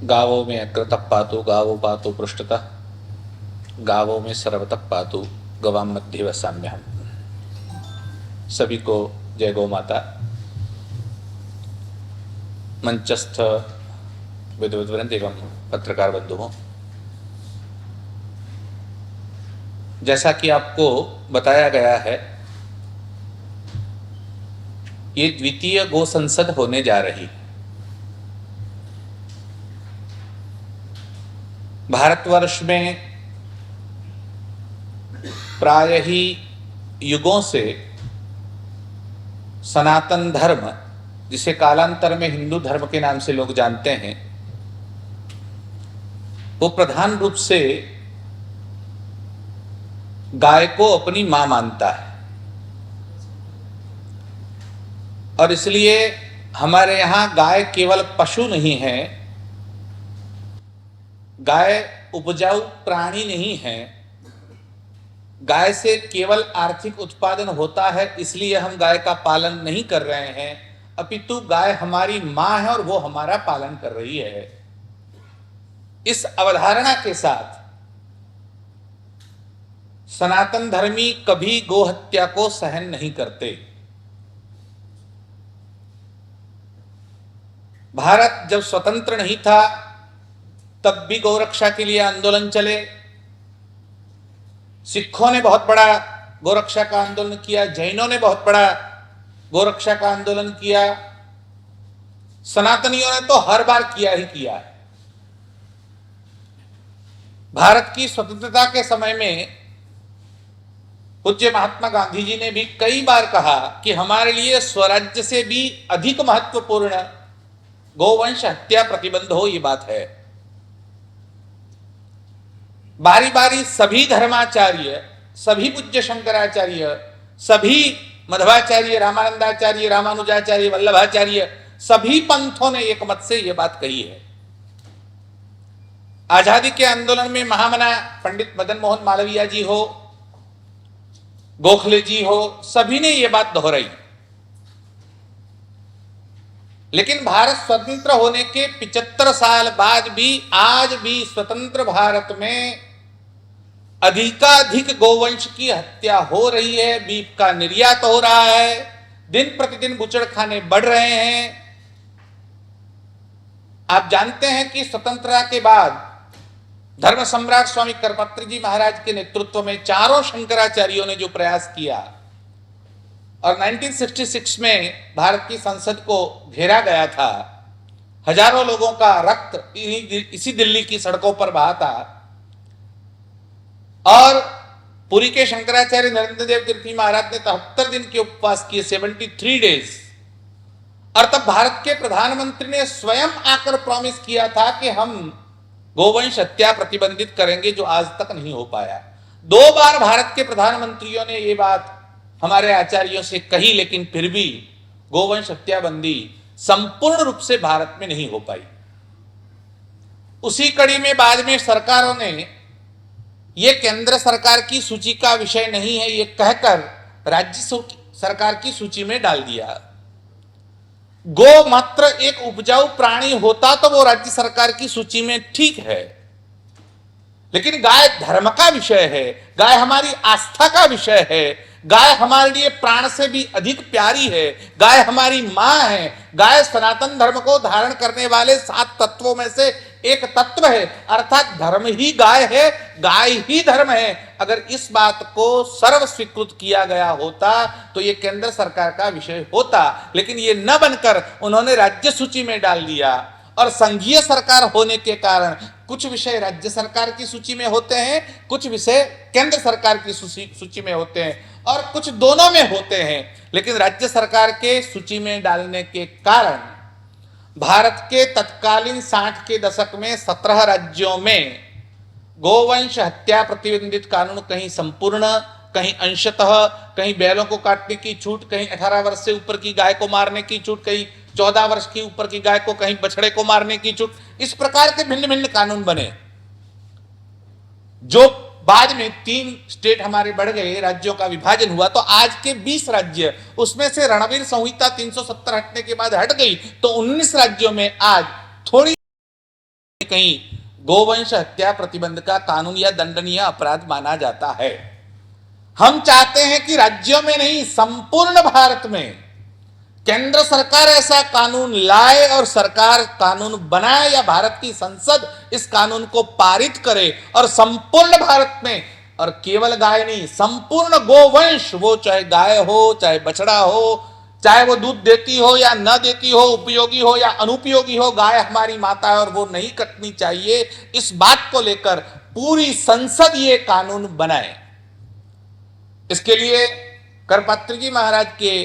गावों में अग्रतः पातु गावो पातु पृष्ठतः, गावों में सर्वतः पातु गवाम मध्ये वसाम्यहम्। सभी को जय गौ माता। मंचस्थ विद्वद्वृंद एवं पत्रकार बंधुओं, जैसा कि आपको बताया गया है, ये द्वितीय गो संसद होने जा रही। भारतवर्ष में प्राय ही युगों से सनातन धर्म, जिसे कालांतर में हिंदू धर्म के नाम से लोग जानते हैं, वो प्रधान रूप से गाय को अपनी मां मानता है। और इसलिए हमारे यहां गाय केवल पशु नहीं है, गाय उपजाऊ प्राणी नहीं है। गाय से केवल आर्थिक उत्पादन होता है इसलिए हम गाय का पालन नहीं कर रहे हैं, अपितु गाय हमारी मां है और वो हमारा पालन कर रही है। इस अवधारणा के साथ सनातन धर्मी कभी गोहत्या को सहन नहीं करते। भारत जब स्वतंत्र नहीं था तब भी गौरक्षा के लिए आंदोलन चले। सिखों ने बहुत बड़ा गौरक्षा का आंदोलन किया, जैनों ने बहुत बड़ा गौरक्षा का आंदोलन किया, सनातनियों ने तो हर बार किया ही किया। भारत की स्वतंत्रता के समय में पूज्य महात्मा गांधी जी ने भी कई बार कहा कि हमारे लिए स्वराज्य से भी अधिक महत्वपूर्ण गोवंश हत्या प्रतिबंध हो। ये बात है। बारी बारी सभी धर्माचार्य, सभी पूज्य शंकराचार्य, सभी मध्वाचार्य, रामानंदाचार्य, रामानुजाचार्य, वल्लभाचार्य, सभी पंथों ने एक मत से यह बात कही है। आजादी के आंदोलन में महामना पंडित मदन मोहन मालवीय जी हो, गोखले जी हो, सभी ने यह बात दोहराई। लेकिन भारत स्वतंत्र होने के 75 साल बाद भी आज भी स्वतंत्र भारत में अधिकाधिक गोवंश की हत्या हो रही है, बीफ का निर्यात हो रहा है, दिन प्रतिदिन बूचड़खाने बढ़ रहे हैं। आप जानते हैं कि स्वतंत्रता के बाद धर्म सम्राट स्वामी करपत्री जी महाराज के नेतृत्व में चारों शंकराचार्यों ने जो प्रयास किया और 1966 में भारत की संसद को घेरा गया था, हजारों लोगों का रक्त इसी दिल्ली की सड़कों पर बहा था और पुरी के शंकराचार्य नरेंद्र देव तीर्थी महाराज ने 73 दिन के उपवास किए, 73 डेज। और तब भारत के प्रधानमंत्री ने स्वयं आकर प्रॉमिस किया था कि हम गोवंश हत्या प्रतिबंधित करेंगे, जो आज तक नहीं हो पाया। 2 बार भारत के प्रधानमंत्रियों ने ये बात हमारे आचार्यों से कही, लेकिन फिर भी गोवंश हत्या बंदी संपूर्ण रूप से भारत में नहीं हो पाई। उसी कड़ी में बाद में सरकारों ने यह केंद्र सरकार की सूची का विषय नहीं है, यह कहकर राज्य सरकार की सूची में डाल दिया। गो मात्र एक उपजाऊ प्राणी होता तो वो राज्य सरकार की सूची में ठीक है, लेकिन गाय धर्म का विषय है, गाय हमारी आस्था का विषय है, गाय हमारे लिए प्राण से भी अधिक प्यारी है, गाय हमारी मां है, गाय सनातन धर्म को धारण करने वाले 7 तत्वों में से एक तत्व है, अर्थात धर्म ही गाय है, गाय ही धर्म है। अगर इस बात को सर्व स्वीकृत किया गया होता तो ये केंद्र सरकार का विषय होता, लेकिन ये न बनकर उन्होंने राज्य सूची में डाल दिया। और संघीय सरकार होने के कारण कुछ विषय राज्य सरकार की सूची में होते हैं, कुछ विषय केंद्र सरकार की सूची में होते हैं, और कुछ दोनों में होते हैं। लेकिन राज्य सरकार के सूची में डालने के कारण भारत के तत्कालीन 60 के दशक में 17 राज्यों में गोवंश हत्या प्रतिबंधित कानून कहीं संपूर्ण, कहीं अंशतः, कहीं बैलों को काटने की छूट, कहीं 18 वर्ष से ऊपर की गाय को मारने की छूट, कहीं 14 वर्ष की ऊपर की गाय को, कहीं बछड़े को मारने की छूट। इस प्रकार के भिन्न भिन्न कानून बने, जो बाद में 3 स्टेट हमारे बढ़ गए, राज्यों का विभाजन हुआ तो आज के 20 राज्य, उसमें से रणवीर संहिता 370 हटने के बाद हट गई तो 19 राज्यों में आज थोड़ी कहीं गोवंश हत्या प्रतिबंध का कानून या दंडनीय अपराध माना जाता है। हम चाहते हैं कि राज्यों में नहीं, संपूर्ण भारत में केंद्र सरकार ऐसा कानून लाए और सरकार कानून बनाए या भारत की संसद इस कानून को पारित करे और संपूर्ण भारत में, और केवल गाय नहीं, संपूर्ण गोवंश, वो चाहे गाय हो, चाहे बछड़ा हो, चाहे वो दूध देती हो या न देती हो, उपयोगी हो या अनुपयोगी हो, गाय हमारी माता है और वो नहीं कटनी चाहिए, इस बात को लेकर पूरी संसद ये कानून बनाए। इसके लिए करपात्री जी महाराज के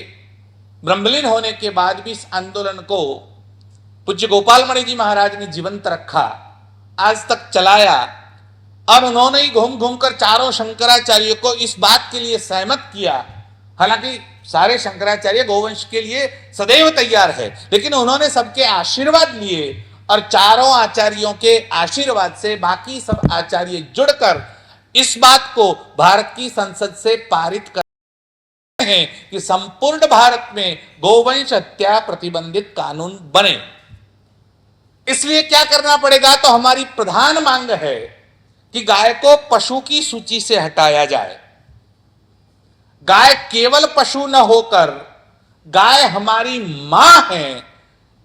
ब्रह्मलीन होने के बाद भी इस आंदोलन को पूज्य गोपाल मणि जी महाराज ने जीवंत रखा, आज तक चलाया। अब उन्होंने ही घूम घूम कर चारों शंकराचार्यों को इस बात के लिए सहमत किया, हालांकि सारे शंकराचार्य गोवंश के लिए सदैव तैयार है, लेकिन उन्होंने सबके आशीर्वाद लिए और चारों आचार्यों के आशीर्वाद से बाकी सब आचार्य जुड़कर इस बात को भारत की संसद से पारित कर हैं कि संपूर्ण भारत में गोवंश हत्या प्रतिबंधित कानून बने। इसलिए क्या करना पड़ेगा, तो हमारी प्रधान मांग है कि गाय को पशु की सूची से हटाया जाए। गाय केवल पशु न होकर गाय हमारी मां है,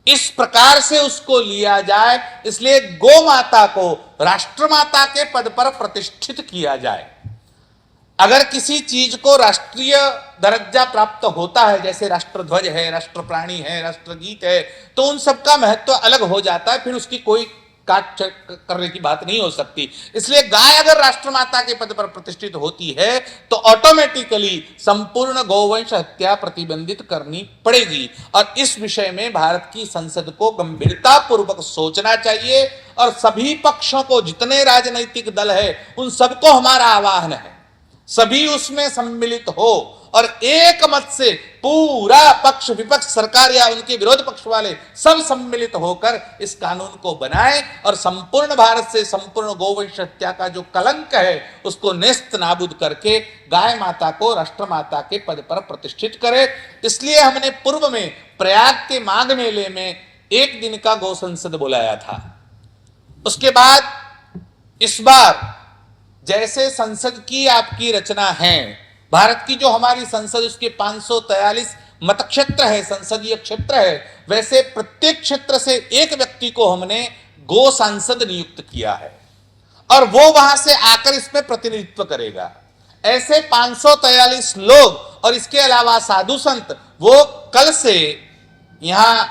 इस प्रकार से उसको लिया जाए। इसलिए गौ माता को राष्ट्रमाता के पद पर प्रतिष्ठित किया जाए। अगर किसी चीज को राष्ट्रीय दर्जा प्राप्त होता है, जैसे राष्ट्रध्वज है, राष्ट्र प्राणी है, राष्ट्रगीत है, तो उन सबका महत्व अलग हो जाता है, फिर उसकी कोई काट करने की बात नहीं हो सकती। इसलिए गाय अगर राष्ट्रमाता के पद पर प्रतिष्ठित होती है तो ऑटोमेटिकली संपूर्ण गोवंश हत्या प्रतिबंधित करनी पड़ेगी। और इस विषय में भारत की संसद को गंभीरता पूर्वक सोचना चाहिए और सभी पक्षों को, जितने राजनीतिक दल है उन सबको हमारा आह्वान है, सभी उसमें सम्मिलित हो और एक मत से पूरा पक्ष विपक्ष, सरकार या उनके विरोध पक्ष वाले सब सम्मिलित होकर इस कानून को बनाएं और संपूर्ण भारत से संपूर्ण गोवंश हत्या का जो कलंक है उसको नेस्त नाबूद करके गाय माता को राष्ट्र माता के पद पर प्रतिष्ठित करें। इसलिए हमने पूर्व में प्रयाग के माघ मेले में एक दिन का गौ संसद बुलाया था। उसके बाद इस बार जैसे संसद की आपकी रचना है, भारत की जो हमारी संसद उसके 543 मत क्षेत्र है, संसदीय क्षेत्र है, वैसे प्रत्येक क्षेत्र से एक व्यक्ति को हमने गो सांसद नियुक्त किया है और वो वहां से आकर इसमें प्रतिनिधित्व करेगा। ऐसे 543 लोग और इसके अलावा साधु संत, वो कल से यहां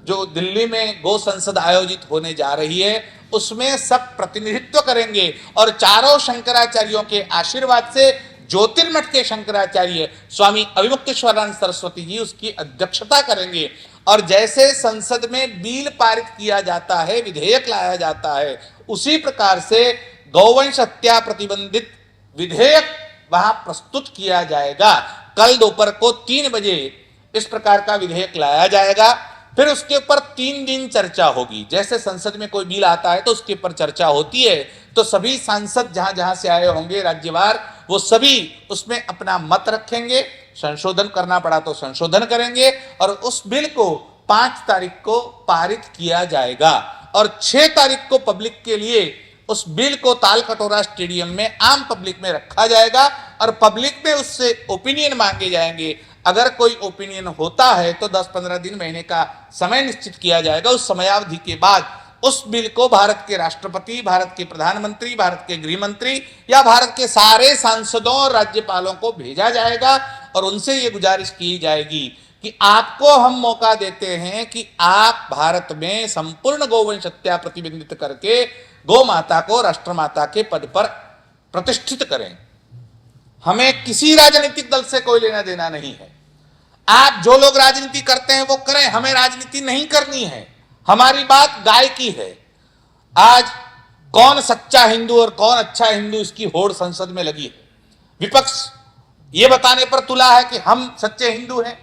जो दिल्ली में गो संसद आयोजित होने जा रही है उसमें सब प्रतिनिधित्व करेंगे और चारों शंकराचार्यों के आशीर्वाद से ज्योतिर्मठ के शंकराचार्य स्वामी अभिमुक्तेश्वरानंद सरस्वती जी उसकी अध्यक्षता करेंगे। और जैसे संसद में बिल पारित किया जाता है, विधेयक लाया जाता है, उसी प्रकार से गौवंश हत्या प्रतिबंधित विधेयक वहां प्रस्तुत किया जाएगा। कल दोपहर को 3 बजे इस प्रकार का विधेयक लाया जाएगा। फिर उसके ऊपर 3 दिन चर्चा होगी। जैसे संसद में कोई बिल आता है तो उसके ऊपर चर्चा होती है, तो सभी सांसद जहां जहां से आए होंगे राज्यवार, वो सभी उसमें अपना मत रखेंगे, संशोधन करना पड़ा तो संशोधन करेंगे और उस बिल को 5 तारीख को पारित किया जाएगा और 6 तारीख को पब्लिक के लिए उस बिल को ताल कटोरा स्टेडियम में आम पब्लिक में रखा जाएगा और पब्लिक में उससे ओपिनियन मांगे जाएंगे। अगर कोई ओपिनियन होता है तो 10-15 दिन, महीने का समय निश्चित किया जाएगा। उस समयावधि के बाद उस बिल को भारत के राष्ट्रपति, भारत के प्रधानमंत्री, भारत के गृह मंत्री या भारत के सारे सांसदों और राज्यपालों को भेजा जाएगा और उनसे ये गुजारिश की जाएगी कि आपको हम मौका देते हैं कि आप भारत में संपूर्ण गोवंश हत्या प्रतिबंधित करके गौ माता को राष्ट्रमाता के पद पर प्रतिष्ठित करें। हमें किसी राजनीतिक दल से कोई लेना देना नहीं है। आप जो लोग राजनीति करते हैं वो करें, हमें राजनीति नहीं करनी है। हमारी बात गाय की है। आज कौन सच्चा हिंदू और कौन अच्छा हिंदू, इसकी होड़ संसद में लगी है। विपक्ष ये बताने पर तुला है कि हम सच्चे हिंदू हैं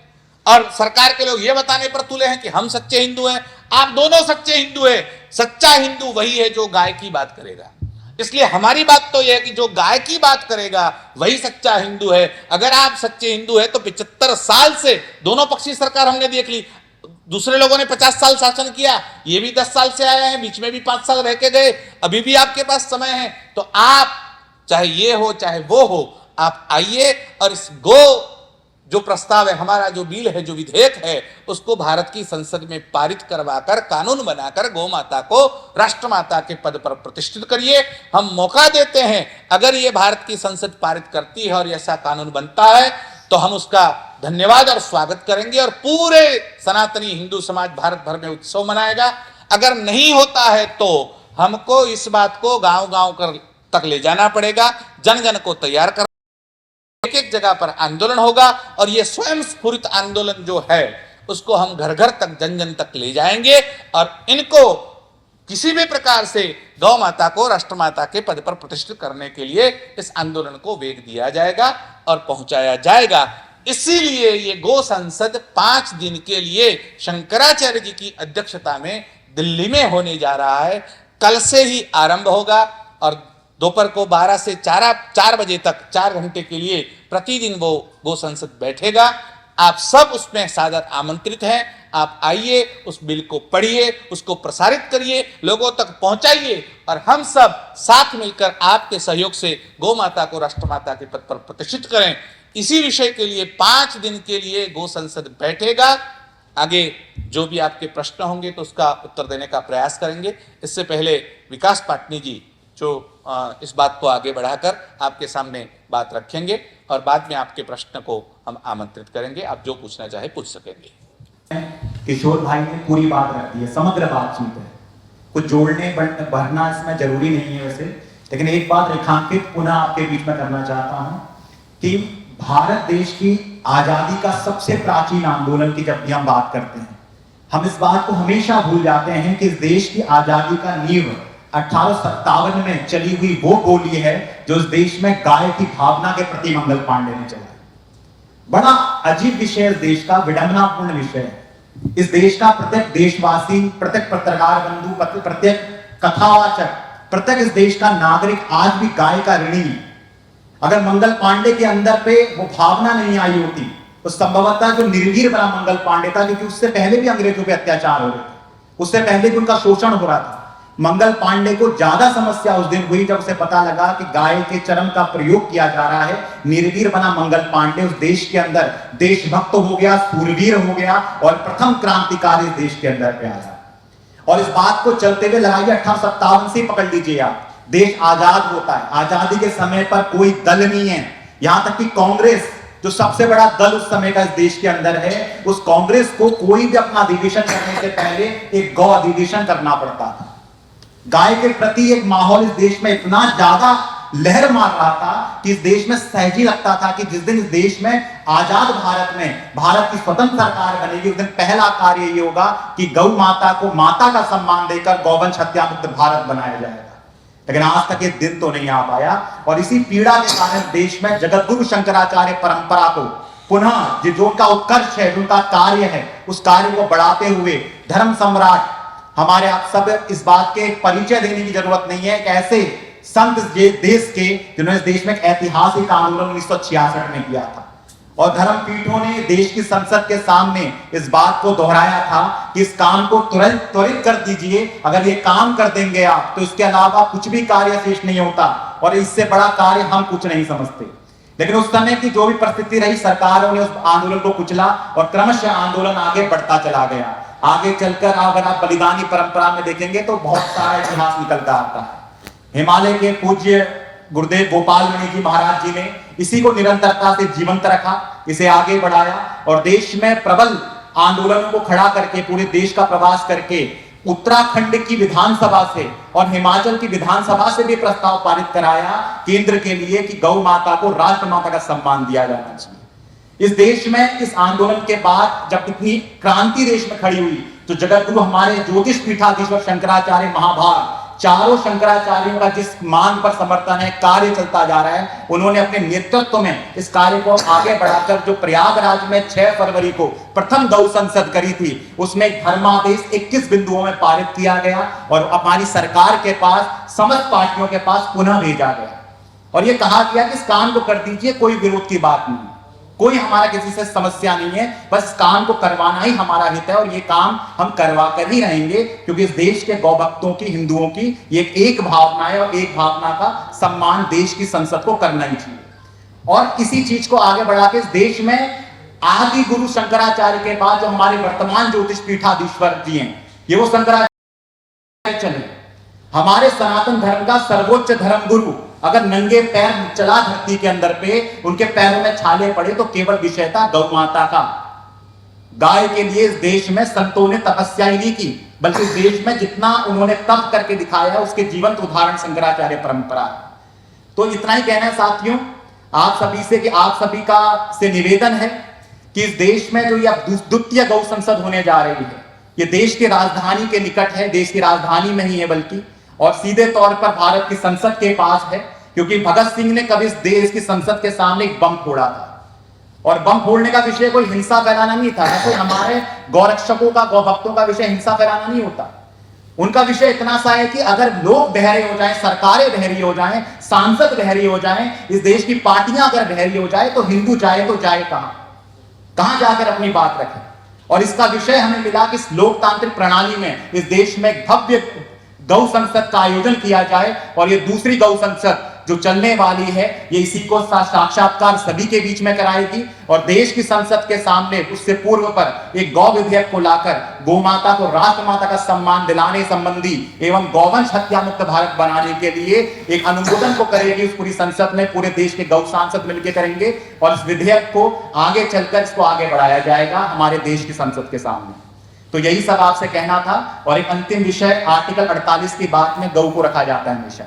और सरकार के लोग ये बताने पर तुले हैं कि हम सच्चे हिंदू हैं। आप दोनों सच्चे हिंदू हैं। सच्चा हिंदू वही है जो गाय की बात करेगा। इसलिए हमारी बात तो यह है कि जो गाय की बात करेगा वही सच्चा हिंदू है। अगर आप सच्चे हिंदू है तो 75 साल से दोनों पक्षी सरकार हमने देख ली, दूसरे लोगों ने 50 साल शासन किया, ये भी 10 साल से आए हैं, बीच में भी 5 साल रह के गए, अभी भी आपके पास समय है। तो आप चाहे ये हो चाहे वो हो, आप आइए और इस गो जो प्रस्ताव है, हमारा जो बिल है, जो विधेयक है, उसको भारत की संसद में पारित करवाकर, कानून बनाकर गौ माता को राष्ट्रमाता के पद पर प्रतिष्ठित करिए। हम मौका देते हैं, अगर ये भारत की संसद पारित करती है और ऐसा कानून बनता है तो हम उसका धन्यवाद और स्वागत करेंगे और पूरे सनातनी हिंदू समाज भारत भर में उत्सव मनाएगा। अगर नहीं होता है तो हमको इस बात को गांव-गांव तक ले जाना पड़ेगा, जन जन को तैयार कर, एक एक जगह पर आंदोलन होगा और ये स्वयं स्फूर्त आंदोलन जो है उसको हम घर घर तक, जन जन तक ले जाएंगे और इनको किसी भी प्रकार से गौ माता को राष्ट्रमाता के पद पर प्रतिष्ठित करने के लिए इस आंदोलन को वेग दिया जाएगा और पहुंचाया जाएगा। इसीलिए ये गो संसद 5 दिन के लिए शंकराचार्य जी की अध्यक्षता में दिल्ली में होने जा रहा है। कल से ही आरंभ होगा और दोपहर को 12 से 4 बजे तक 4 घंटे के लिए प्रतिदिन वो गो संसद बैठेगा। आप सब उसमें सादर आमंत्रित हैं। आप आइए, उस बिल को पढ़िए, उसको प्रसारित करिए, लोगों तक पहुंचाइए और हम सब साथ मिलकर आपके सहयोग से गौ माता को राष्ट्रमाता के पद पर प्रतिष्ठित करें। इसी विषय के लिए 5 दिन के लिए गो संसद बैठेगा। आगे जो भी आपके प्रश्न होंगे तो उसका उत्तर देने का प्रयास करेंगे। इससे पहले विकास पाटनी जी जो इस बात को आगे बढ़ाकर आपके सामने बात रखेंगे और बाद में आपके प्रश्न को हम आमंत्रित करेंगे। आप जो पूछना चाहे पूछ सकेंगे। किशोर भाई ने पूरी बात रख दी है, समग्र बातचीत है, कुछ जोड़ने भरना इसमें जरूरी नहीं है वैसे, लेकिन एक बात रेखांकित पुनः आपके बीच में करना चाहता हूं कि भारत देश की आजादी का सबसे प्राचीन आंदोलन की जब भी हम बात करते हैं, हम इस बात को हमेशा भूल जाते हैं कि इस देश की आजादी का नींव 1857 में चली हुई वो गोली है जो इस देश में गाय की भावना के प्रति मंगल पांडे ने चलाई। बड़ा अजीब विषय इस देश का, विडंबनापूर्ण विषय है। इस देश का प्रत्येक देशवासी, प्रत्येक पत्रकार बंधु, प्रत्येक कथावाचक, प्रत्येक इस देश का नागरिक आज भी गाय का ऋणी है। अगर मंगल पांडे के अंदर पे वो भावना नहीं आई होती तो संभवतः जो निर्वीर बना मंगल पांडे था, क्योंकि उससे पहले भी अंग्रेजों पे अत्याचार हो रहे थे, उससे पहले भी उनका शोषण हो रहा था। मंगल पांडे को ज्यादा समस्या उस दिन हुई जब उसे पता लगा कि गाय के चरम का प्रयोग किया जा रहा है। निर्वीर बना मंगल पांडे उस देश के अंदर देशभक्त हो गया, सूरवीर हो गया और प्रथम क्रांतिकारी इस देश के अंदर पे आया। और इस बात को चलते हुए लगाइए 1857 से पकड़ लीजिए आप, देश आजाद होता है। आजादी के समय पर कोई दल नहीं है, यहां तक कि कांग्रेस जो सबसे बड़ा दल उस समय का इस देश के अंदर है, उस कांग्रेस को कोई भी अपना अधिवेशन करने से पहले एक गौ अधिवेशन करना पड़ता था। गाय के प्रति एक माहौल इस देश में इतना ज्यादा लहर मार रहा था कि इस देश में सहज ही लगता था कि जिस दिन इस देश में आजाद भारत में भारत की स्वतंत्र सरकार बनेगी, उस दिन पहला कार्य ये होगा कि गौ माता को माता का सम्मान देकर गौवंश हत्या मुक्त भारत बनाया जाएगा। लेकिन आज तक ये दिन तो नहीं आ पाया और इसी पीड़ा के कारण देश में जगतगुरु शंकराचार्य परंपरा को पुनः जो उनका उत्कर्ष है, जो उनका कार्य है, उस कार्य को बढ़ाते हुए धर्म सम्राट हमारे आप सब इस बात के परिचय देने की जरूरत नहीं है कि ऐसे संत देश के जिन्होंने इस देश में एक ऐतिहासिक आंदोलन 1966 में किया था और धर्म पीठों ने देश की संसद के सामने इस बात को दोहराया था कि इस काम को त्वरित कर दीजिए। अगर ये काम कर देंगे आप तो इसके अलावा कुछ भी कार्य शेष नहीं होता और इससे बड़ा कार्य हम कुछ नहीं समझते। लेकिन उस समय की जो भी परिस्थिति रही, सरकारों ने उस आंदोलन को कुचला और क्रमशः आंदोलन आगे बढ़ता चला गया। आगे चलकर अगर आप बलिदानी परंपरा में देखेंगे तो बहुत सारा इतिहास निकलता आता है। हिमालय के पूज्य गुरुदेव गोपाल मणि जी महाराज जी ने इसी को निरंतरता से जीवंत रखा, इसे आगे बढ़ाया और देश में प्रबल आंदोलनों को खड़ा करके पूरे देश का प्रवास करके उत्तराखंड की विधानसभा से और हिमाचल की विधानसभा से भी प्रस्ताव पारित कराया केंद्र के लिए कि गौ माता को राष्ट्र माता का सम्मान दिया जाना चाहिए। इस देश में इस आंदोलन के बाद जब इतनी क्रांति देश में खड़ी हुई तो जगतगुरु हमारे ज्योतिष पीठाधीश्वर शंकराचार्य महाभाग, चारों शंकराचार्यों का जिस मांग पर समर्थन है, कार्य चलता जा रहा है, उन्होंने अपने नेतृत्व में इस कार्य को आगे बढ़ाकर जो प्रयागराज में 6 फरवरी को प्रथम गौ संसद करी थी, उसमें धर्मादेश 21 बिंदुओं में पारित किया गया और हमारी सरकार के पास, समस्त पार्टियों के पास पुनः भेजा गया और यह कहा गया कि इस काम को कर दीजिए, कोई विरोध की बात नहीं। कोई हमारा किसी से समस्या नहीं है, बस काम को करवाना ही हमारा हित है और ये काम हम करवा कर ही रहेंगे, क्योंकि इस देश के गौ भक्तों की, हिंदुओं की ये एक भावना है और एक भावना का सम्मान देश की संसद को करना ही चाहिए। और इसी चीज को आगे बढ़ा के इस देश में आदि गुरु शंकराचार्य के बाद जो हमारे वर्तमान ज्योतिष पीठाधीश्वर जी हैं, ये वो शंकराचार्य चले। हमारे सनातन धर्म का सर्वोच्च धर्म गुरु अगर नंगे पैर चला धरती के अंदर पे, उनके पैरों में छाले पड़े तो केवल विषय था गौ माता का। गाय के लिए इस देश में संतों ने तपस्या ही नहीं की, बल्कि इस देश में जितना उन्होंने तप करके दिखाया उसके जीवंत उदाहरण शंकराचार्य परंपरा। तो इतना ही कहना है साथियों आप सभी से, कि आप सभी का से निवेदन है कि इस देश में जो ये अब द्वितीय गौ संसद होने जा रही है, ये देश की राजधानी के निकट है, देश की राजधानी में ही है बल्कि, और सीधे तौर पर भारत की संसद के पास है, क्योंकि भगत सिंह ने कभी इस देश की संसद के सामने एक बम फोड़ा था, और बम फोड़ने का विषय कोई हिंसा फैलाना नहीं था। ऐसे हमारे गौरक्षकों का, गौ भक्तों का विषय हिंसा फैलाना नहीं होता। उनका विषय इतना सा है कि अगर लोग बहरे हो जाएं, सरकारें बहरी हो जाएं, सांसद बहरी हो जाएं, इस देश की पार्टियां अगर बहरी हो जाए, तो हिंदू जाए तो जाए कहां जाकर अपनी बात रखें। और इसका विषय हमें मिला कि इस लोकतांत्रिक प्रणाली में इस देश में एक भव्य गौ संसद का आयोजन किया जाए, और ये दूसरी गौ संसद जो चलने वाली है ये इसी को साक्षात्कार सभी के बीच में कराएगी, और देश की संसद के सामने उससे पूर्व पर एक गौ विधेयक को लाकर गौ माता को राष्ट्रमाता का सम्मान दिलाने संबंधी एवं गौवंश हत्या मुक्त भारत बनाने के लिए एक अनुमोदन को करेगी उस पूरी संसद में। पूरे देश के गौ सांसद मिलकर करेंगे और इस विधेयक को आगे चलकर इसको आगे बढ़ाया जाएगा हमारे देश की संसद के सामने। तो यही सब आपसे कहना था। और एक अंतिम विषय, आर्टिकल 48 की बात में गौ को रखा जाता है हमेशा।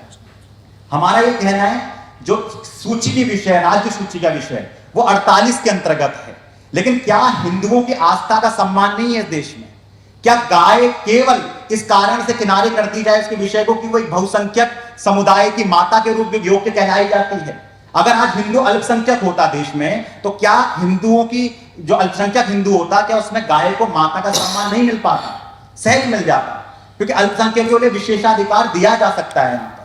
हमारा ये कहना है जो सूची की विषय, राज्य सूची का विषय, वो 48 के अंतर्गत है, लेकिन क्या हिंदुओं की आस्था का सम्मान नहीं है इस देश में? क्या गाय केवल इस कारण से किनारे कर दी जाए इसके विषय को कि वो एक बहुसंख्यक समुदाय की माता के रूप में योग्य कहलाई जाती है? अगर आज हिंदू अल्पसंख्यक होता देश में, तो क्या हिंदुओं की जो अल्पसंख्यक हिंदू होता, क्या उसमें गाय को माता का सम्मान नहीं मिल पाता? सहज मिल जाता, क्योंकि अल्पसंख्यकों को विशेषाधिकार दिया जा सकता है यहाँ पर।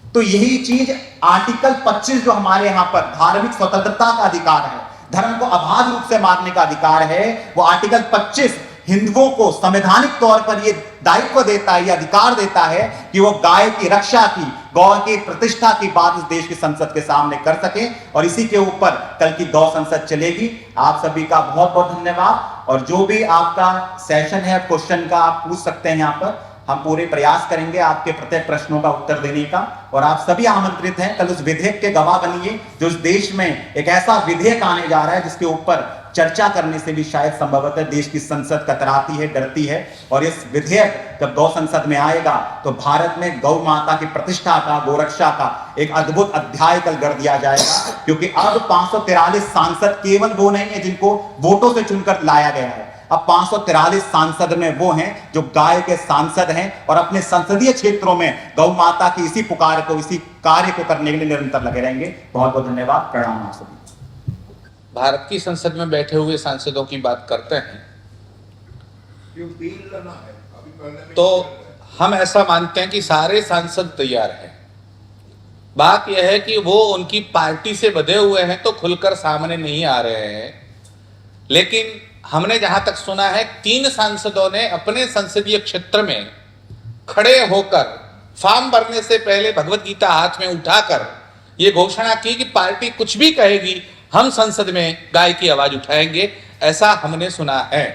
तो यही चीज आर्टिकल 25 जो हमारे यहाँ पर धार्मिक स्वतंत्रता का अधिकार है, धर्म को अबाध रूप से मानने का अधिकार है, वो आर्टिकल 25 हिंदुओं को संवैधानिक तौर पर ये दायित्व देता है, ये अधिकार देता है कि वो गाय की रक्षा की, गौ की प्रतिष्ठा की बात इस देश की संसद के सामने कर सके। और इसी के ऊपर कल की गौ संसद चलेगी। आप सभी का बहुत बहुत धन्यवाद। और जो भी आपका सेशन है क्वेश्चन का, आप पूछ सकते हैं यहाँ पर। हम पूरे प्रयास करेंगे आपके प्रत्येक प्रश्नों का उत्तर देने का। और आप सभी आमंत्रित हैं, कल उस विधेयक के गवाह बनिए जो इस देश में एक ऐसा विधेयक आने जा रहा है जिसके ऊपर चर्चा करने से भी शायद संभवतः देश की संसद कतराती है, डरती है। और इस विधेयक जब गौ संसद में आएगा तो भारत में गौ माता की प्रतिष्ठा का, गोरक्षा का एक अद्भुत अध्याय कल गढ़ दिया जाएगा, क्योंकि अब 543 सांसद केवल वो नहीं है जिनको वोटों से चुनकर लाया गया है। अब 543 सांसद में वो हैं जो गाय के सांसद हैं और अपने संसदीय क्षेत्रों में गौ माता की इसी पुकार को, इसी कार्य को करने के लिए निरंतर लगे रहेंगे। बहुत बहुत धन्यवाद। प्रणाम आप सभी। भारत की संसद में बैठे हुए सांसदों की बात करते हैं तो हम ऐसा मानते हैं कि सारे सांसद तैयार हैं। बात यह है कि वो उनकी पार्टी से बंधे हुए हैं तो खुलकर सामने नहीं आ रहे हैं। लेकिन हमने जहां तक सुना है 3 सांसदों ने अपने संसदीय क्षेत्र में खड़े होकर फॉर्म भरने से पहले भगवत गीता हाथ में उठाकर ये घोषणा की कि पार्टी कुछ भी कहेगी हम संसद में गाय की आवाज उठाएंगे, ऐसा हमने सुना है।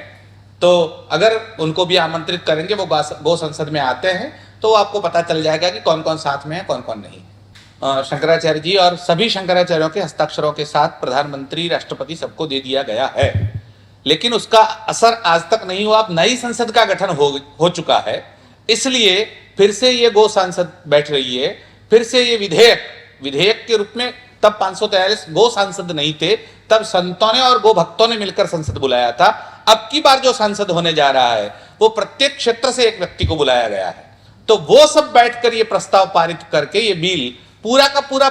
तो अगर उनको भी आमंत्रित करेंगे, वो गौ संसद में आते हैं तो आपको पता चल जाएगा कि कौन कौन साथ में है, कौन कौन नहीं। शंकराचार्य जी और सभी शंकराचार्यों के हस्ताक्षरों के साथ प्रधानमंत्री, राष्ट्रपति सबको दे दिया गया है, लेकिन उसका असर आज तक नहीं हुआ। अब नई संसद का गठन हो चुका है, इसलिए फिर से ये गौ संसद बैठ रही है। फिर से ये विधेयक के रूप में, तब 543 गौ सांसद नहीं थे, तब संतों ने और गो भक्तों ने मिलकर संसद बुलाया था। अब की बार जो सांसद होने जा रहा है वो प्रत्येक क्षेत्र से एक व्यक्ति को बुलाया गया है। तो वो सब बैठकर ये प्रस्ताव पारित करके ये बिल पूरा का पूरा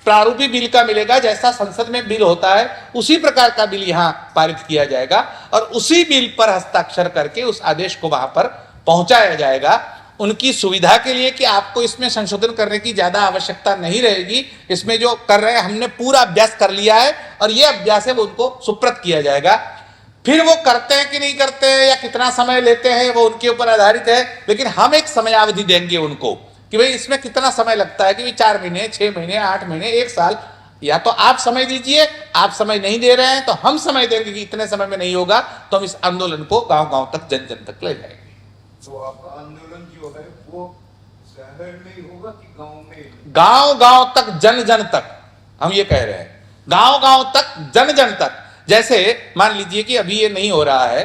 प्रारूपी बिल का मिलेगा। जैसा संसद में बिल होता है उसी प्रकार का बिल यहाँ पारित किया जाएगा और उसी बिल पर हस्ताक्षर करके उस आदेश को वहां पर पहुंचाया जाएगा। उनकी सुविधा के लिए कि आपको इसमें संशोधन करने की ज्यादा आवश्यकता नहीं रहेगी, इसमें जो कर रहे हैं हमने पूरा अभ्यास कर लिया है और ये अभ्यास है वो उनको सुप्रत किया जाएगा। फिर वो करते हैं कि नहीं करते हैं या कितना समय लेते हैं वो उनके ऊपर आधारित है, लेकिन हम एक समयावधि देंगे उनको कि भाई इसमें कितना समय लगता है, कि 4 महीने, 6 महीने, 8 महीने, 1 साल, या तो आप समय दीजिए, आप समय नहीं दे रहे हैं तो हम समय देंगे कि इतने समय में नहीं होगा तो हम इस आंदोलन को गांव-गांव तक, जन-जन तक ले जाएंगे। तो आपका आंदोलन जो है वो शहर में ही होगा कि गांव में? गांव-गांव तक, जन-जन तक, हम ये कह रहे हैं गांव-गांव तक, जन-जन तक। जैसे मान लीजिए कि अभी ये नहीं हो रहा है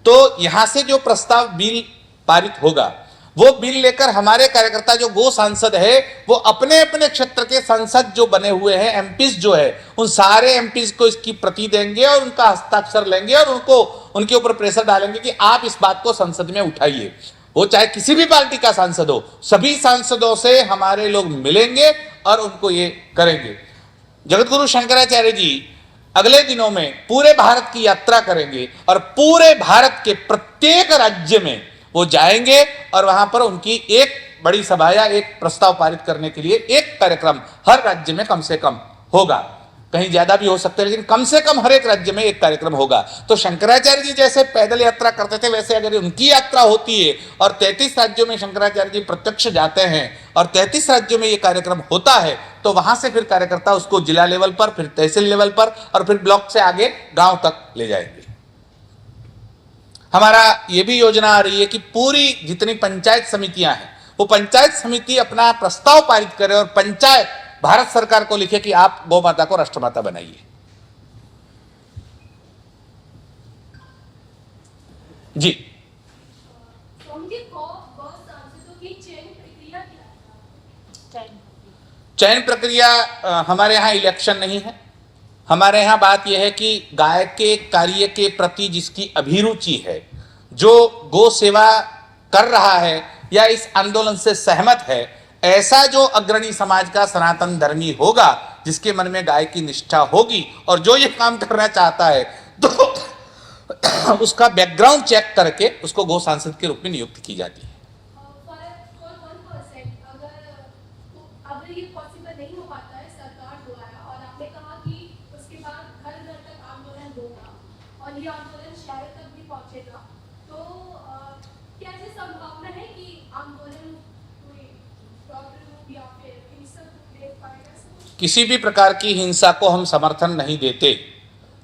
तो यहां से जो प्रस्ताव बिल पारित होगा वो बिल लेकर हमारे कार्यकर्ता जो गो सांसद है वो अपने अपने क्षेत्र के सांसद जो बने हुए हैं, एमपीज जो है, उन सारे एमपीज को इसकी प्रति देंगे और उनका हस्ताक्षर लेंगे और उनको उनके ऊपर प्रेशर डालेंगे कि आप इस बात को संसद में उठाइए। वो चाहे किसी भी पार्टी का सांसद हो, सभी सांसदों से हमारे लोग मिलेंगे और उनको ये करेंगे। जगतगुरु शंकराचार्य जी अगले दिनों में पूरे भारत की यात्रा करेंगे और पूरे भारत के प्रत्येक राज्य में वो जाएंगे और वहां पर उनकी एक बड़ी सभा या एक प्रस्ताव पारित करने के लिए एक कार्यक्रम हर राज्य में कम से कम होगा। कहीं ज्यादा भी हो सकते हैं लेकिन कम से कम हर एक राज्य में एक कार्यक्रम होगा। तो शंकराचार्य जी जैसे पैदल यात्रा करते थे वैसे अगर उनकी यात्रा होती है और 33 राज्यों में शंकराचार्य जी प्रत्यक्ष जाते हैं और 33 राज्यों में ये कार्यक्रम होता है तो वहां से फिर कार्यकर्ता उसको जिला लेवल पर, फिर तहसील लेवल पर और फिर ब्लॉक से आगे गांव तक ले जाएंगे। हमारा ये भी योजना आ रही है कि पूरी जितनी पंचायत समितियां हैं वो पंचायत समिति अपना प्रस्ताव पारित करे और पंचायत भारत सरकार को लिखे कि आप गौ माता को राष्ट्रमाता बनाइए। जी, चयन प्रक्रिया हमारे यहाँ इलेक्शन नहीं है। हमारे यहाँ बात यह है कि गाय के कार्य के प्रति जिसकी अभिरुचि है, जो गो सेवा कर रहा है या इस आंदोलन से सहमत है, ऐसा जो अग्रणी समाज का सनातन धर्मी होगा जिसके मन में गाय की निष्ठा होगी और जो ये काम करना चाहता है तो उसका बैकग्राउंड चेक करके उसको गो सांसद के रूप में नियुक्त की जाती है। किसी भी प्रकार की हिंसा को हम समर्थन नहीं देते।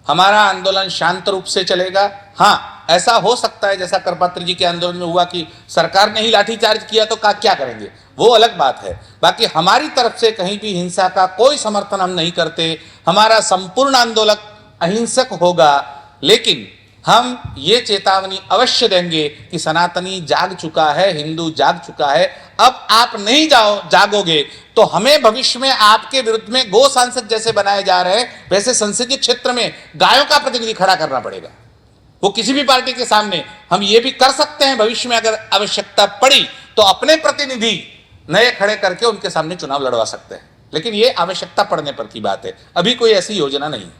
हमारा आंदोलन शांत रूप से चलेगा। हाँ, ऐसा हो सकता है जैसा करपात्र जी के आंदोलन में हुआ कि सरकार ने ही लाठीचार्ज किया तो क्या करेंगे, वो अलग बात है। बाकी हमारी तरफ से कहीं भी हिंसा का कोई समर्थन हम नहीं करते। हमारा संपूर्ण आंदोलन अहिंसक होगा, लेकिन हम ये चेतावनी अवश्य देंगे कि सनातनी जाग चुका है, हिंदू जाग चुका है। अब आप नहीं जागोगे तो हमें भविष्य में आपके विरुद्ध में गो सांसद जैसे बनाए जा रहे हैं वैसे संसदीय क्षेत्र में गायों का प्रतिनिधि खड़ा करना पड़ेगा। वो किसी भी पार्टी के सामने हम ये भी कर सकते हैं भविष्य में अगर आवश्यकता पड़ी तो अपने प्रतिनिधि नए खड़े करके उनके सामने चुनाव लड़वा सकते हैं, लेकिन ये आवश्यकता पड़ने पर की बात है। अभी कोई ऐसी योजना नहीं।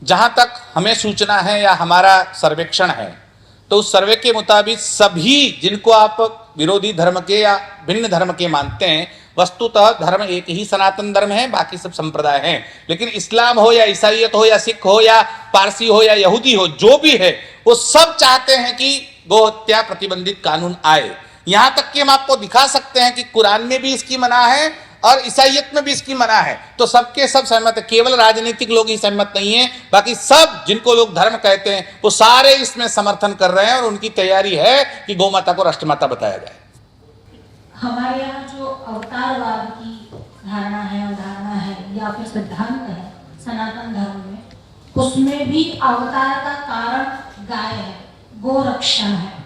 जहां तक हमें सूचना है या हमारा सर्वेक्षण है तो उस सर्वे के मुताबिक सभी जिनको आप विरोधी धर्म के या भिन्न धर्म के मानते हैं, वस्तुतः धर्म एक ही सनातन धर्म है, बाकी सब संप्रदाय हैं। लेकिन इस्लाम हो या ईसाईयत हो या सिख हो या पारसी हो या यहूदी हो, जो भी है वो सब चाहते हैं कि गो हत्या प्रतिबंधित कानून आए। यहां तक कि हम आपको दिखा सकते हैं कि कुरान में भी इसकी मना है और ईसाईयत में भी इसकी मना है। तो सबके सब सहमत है, केवल राजनीतिक लोग ही सहमत नहीं है, बाकी सब जिनको लोग धर्म कहते हैं वो सारे इसमें समर्थन कर रहे हैं और उनकी तैयारी है कि गौ माता को राष्ट्रमाता बताया जाए। हमारे यहाँ जो अवतारवाद की धारणा है, अवधारणा है या फिर सिद्धांत है सनातन धर्म में, उसमें भी अवतार का कारण गाय है, गोरक्षा है।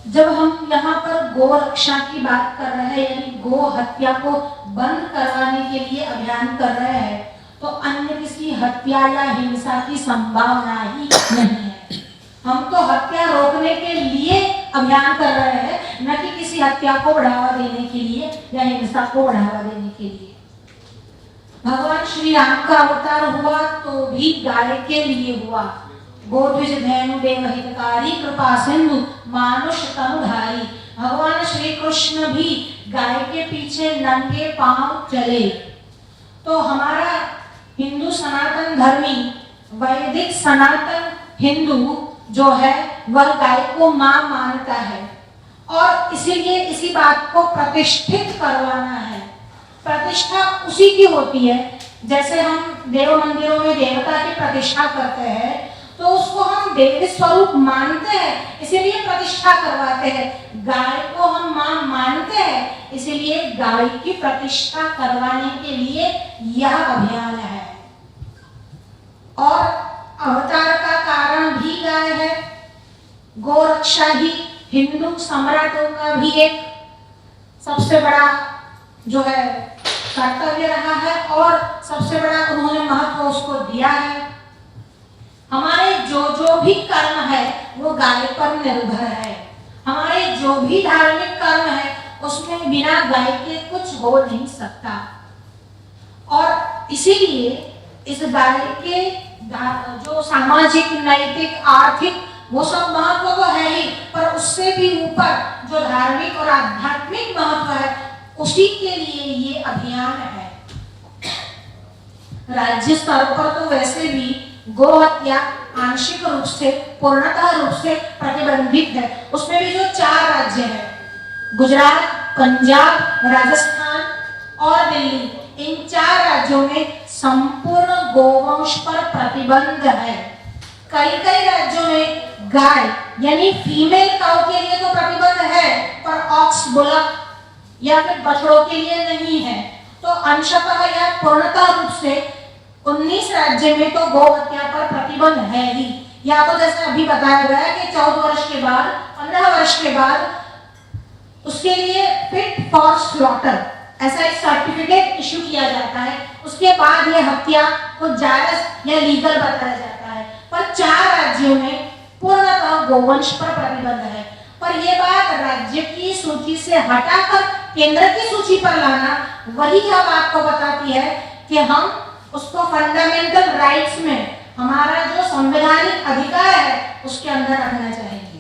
जब हम यहाँ पर गो रक्षा की बात कर रहे हैं यानी गो हत्या को बंद करवाने के लिए अभियान कर रहे हैं तो अन्य किसी हत्या या हिंसा की संभावना ही नहीं है। हम तो हत्या रोकने के लिए अभियान कर रहे हैं, न कि किसी हत्या को बढ़ावा देने के लिए या हिंसा को बढ़ावा देने के लिए। भगवान श्री राम का अवतार हुआ तो भी गाय के लिए हुआ। गोद्विज धेनु देव हितकारी कृपा सिंधु मानुष तनुधारी। भगवान श्री कृष्ण भी गाय के पीछे नंगे पांव चले। तो हमारा हिंदू सनातन धर्मी वैदिक सनातन हिंदू जो है वह गाय को मां मानता है और इसीलिए इसी बात को प्रतिष्ठित करवाना है। प्रतिष्ठा उसी की होती है, जैसे हम देव मंदिरों में देवता की प्रतिष्ठा करते हैं तो उसको हम देवी स्वरूप मानते हैं, इसीलिए प्रतिष्ठा करवाते हैं। गाय को हम मां मानते हैं, इसीलिए गाय की प्रतिष्ठा करवाने के लिए यह अभियान है। और अवतार का कारण भी गाय है। गोरक्षा ही हिंदू सम्राटों का भी एक सबसे बड़ा जो है कर्तव्य रहा है और सबसे बड़ा उन्होंने महत्व उसको दिया है। हमारे जो भी कर्म है वो गाय पर निर्भर है। हमारे जो भी धार्मिक कर्म है उसमें बिना गाय के कुछ हो नहीं सकता। और इसीलिए इस गाय के जो सामाजिक, नैतिक, आर्थिक वो सब महत्व तो है ही, पर उससे भी ऊपर जो धार्मिक और आध्यात्मिक महत्व है उसी के लिए ये अभियान है। राज्य स्तर पर तो वैसे भी गो हत्या आंशिक रूप से, पूर्णतः रूप से प्रतिबंधित है। उसमें भी जो 4 राज्य हैं, गुजरात, पंजाब, राजस्थान और दिल्ली, इन 4 राज्यों में संपूर्ण गोवंश पर प्रतिबंध है। कई राज्यों में गाय यानी फीमेल काऊ के लिए तो प्रतिबंध है, पर ऑक्स, बुलक या फिर बछड़ों के लिए नहीं है। तो अंशतः या पूर्णतः रूप से 19 राज्य में तो गौ हत्या पर प्रतिबंध है ही। या तो जैसे अभी बताया गया है कि 14 वर्ष के बाद, 15 वर्ष के बाद उसके लिए फिट फॉर स्लॉटर ऐसा एक सर्टिफिकेट इशू किया जाता है। उसके बाद यह हत्या को जायज या लीगल बताया जाता है। पर 4 राज्यों में पूर्णतः गोवंश पर प्रतिबंध है। पर यह बात राज्य की सूची से हटाकर केंद्र की सूची पर लाना वही अब आपको बताती है कि हम उसको फंडामेंटल राइट्स में, हमारा जो संवैधानिक अधिकार है उसके अंदर रखना चाहेंगे।